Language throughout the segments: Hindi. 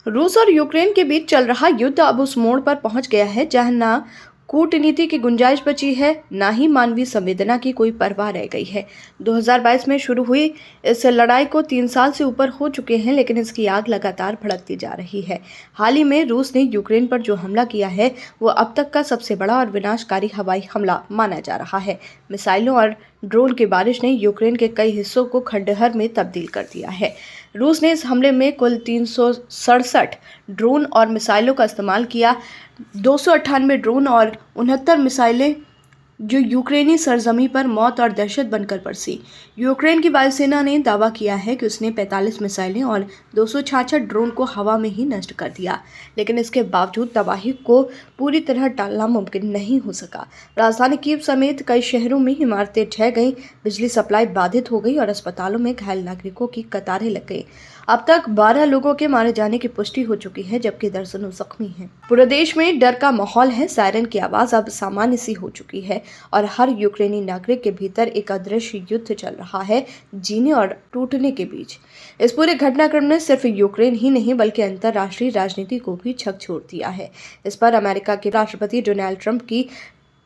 रूस और यूक्रेन के बीच चल रहा युद्ध अब उस मोड़ पर पहुंच गया है जहां न कूटनीति की गुंजाइश बची है, न ही मानवीय संवेदना की कोई परवाह रह गई है। 2022 में शुरू हुई इस लड़ाई को 3 साल से ऊपर हो चुके हैं, लेकिन इसकी आग लगातार भड़कती जा रही है। हाल ही में रूस ने यूक्रेन पर जो हमला किया है, वो अब तक का सबसे बड़ा और विनाशकारी हवाई हमला माना जा रहा है। मिसाइलों और ड्रोन की बारिश ने यूक्रेन के कई हिस्सों को खंडहर में तब्दील कर दिया है। रूस ने इस हमले में कुल 367 ड्रोन और मिसाइलों का इस्तेमाल किया। 298 ड्रोन और 69 मिसाइलें जो यूक्रेनी सरजमी पर मौत और दहशत बनकर बरसी। यूक्रेन की वायुसेना ने दावा किया है कि उसने 45 मिसाइलें और 266 ड्रोन को हवा में ही नष्ट कर दिया, लेकिन इसके बावजूद तबाही को पूरी तरह टालना मुमकिन नहीं हो सका। राजधानी कीव समेत कई शहरों में इमारतें ढह गईं, बिजली सप्लाई बाधित हो गई और अस्पतालों में घायल नागरिकों की कतारें लग गई। अब तक 12 लोगों के मारे जाने की पुष्टि हो चुकी है, जबकि दर्जनों जख्मी हैं। पूरे देश में डर का माहौल है। सायरन की आवाज अब सामान्य सी हो चुकी है और हर यूक्रेनी नागरिक के भीतर एक अदृश्य युद्ध चल रहा है, जीने और टूटने के बीच। इस पूरे घटनाक्रम ने सिर्फ यूक्रेन ही नहीं बल्कि अंतर्राष्ट्रीय राजनीति को भी झकझोर दिया है। इस पर अमेरिका के राष्ट्रपति डोनाल्ड ट्रंप की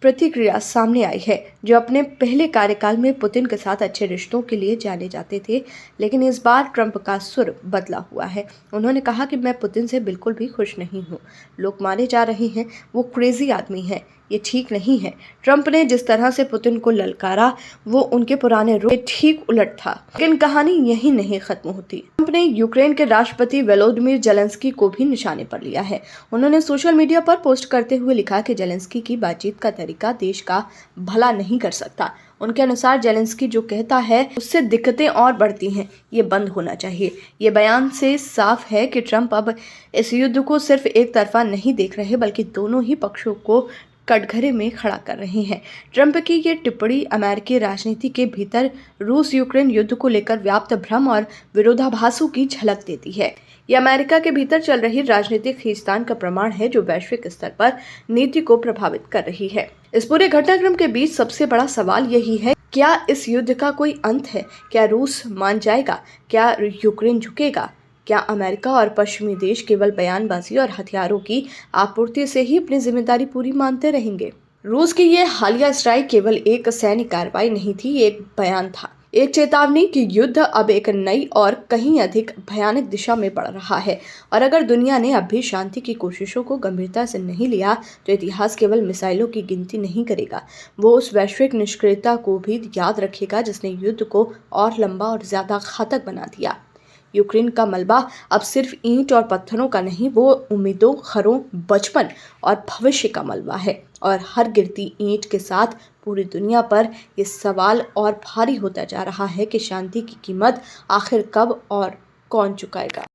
प्रतिक्रिया सामने आई है, जो अपने पहले कार्यकाल में पुतिन के साथ अच्छे रिश्तों के लिए जाने जाते थे, लेकिन इस बार ट्रंप का सुर बदला हुआ है। उन्होंने कहा कि मैं पुतिन से बिल्कुल भी खुश नहीं हूँ। लोग मारे जा रहे हैं, वो क्रेजी आदमी है, ये ठीक नहीं है। ट्रंप ने जिस तरह से पुतिन को ललकारा, वो उनके पुराने रूप के ठीक उलट था। लेकिन कहानी यही नहीं खत्म होती। ट्रंप ने यूक्रेन के राष्ट्रपति वोलोदिमीर जेलेंस्की को भी निशाने पर लिया है। उन्होंने सोशल मीडिया पर पोस्ट करते हुए लिखा कि जेलेंस्की की बातचीत का तरीका देश का भला नहीं कर सकता। उनके अनुसार जेलेंस्की जो कहता है उससे दिक्कतें और बढ़ती हैं, ये बंद होना चाहिए। ये बयान से साफ है कि ट्रंप अब इस युद्ध को सिर्फ एक तरफा नहीं देख रहे, बल्कि दोनों ही पक्षों को कटघरे में खड़ा कर रहे हैं। ट्रंप की ये टिप्पणी अमेरिकी राजनीति के भीतर रूस यूक्रेन युद्ध को लेकर व्याप्त भ्रम और विरोधाभासों की झलक देती है। ये अमेरिका के भीतर चल रही राजनीतिक खींचतान का प्रमाण है, जो वैश्विक स्तर पर नीति को प्रभावित कर रही है। इस पूरे घटनाक्रम के बीच सबसे बड़ा सवाल यही है, क्या इस युद्ध का कोई अंत है? क्या रूस मान जाएगा? क्या यूक्रेन झुकेगा? क्या अमेरिका और पश्चिमी देश केवल बयानबाजी और हथियारों की आपूर्ति से ही अपनी जिम्मेदारी पूरी मानते रहेंगे? रूस की ये हालिया स्ट्राइक केवल एक सैन्य कार्रवाई नहीं थी, ये एक बयान था, एक चेतावनी कि युद्ध अब एक नई और कहीं अधिक भयानक दिशा में बढ़ रहा है। और अगर दुनिया ने अब भी शांति की कोशिशों को गंभीरता से नहीं लिया, तो इतिहास केवल मिसाइलों की गिनती नहीं करेगा, वो उस वैश्विक निष्क्रियता को भी याद रखेगा जिसने युद्ध को और लंबा और ज्यादा घातक बना दिया। यूक्रेन का मलबा अब सिर्फ ईंट और पत्थरों का नहीं, वो उम्मीदों, खरों, बचपन और भविष्य का मलबा है। और हर गिरती ईंट के साथ पूरी दुनिया पर ये सवाल और भारी होता जा रहा है कि शांति की कीमत आखिर कब और कौन चुकाएगा।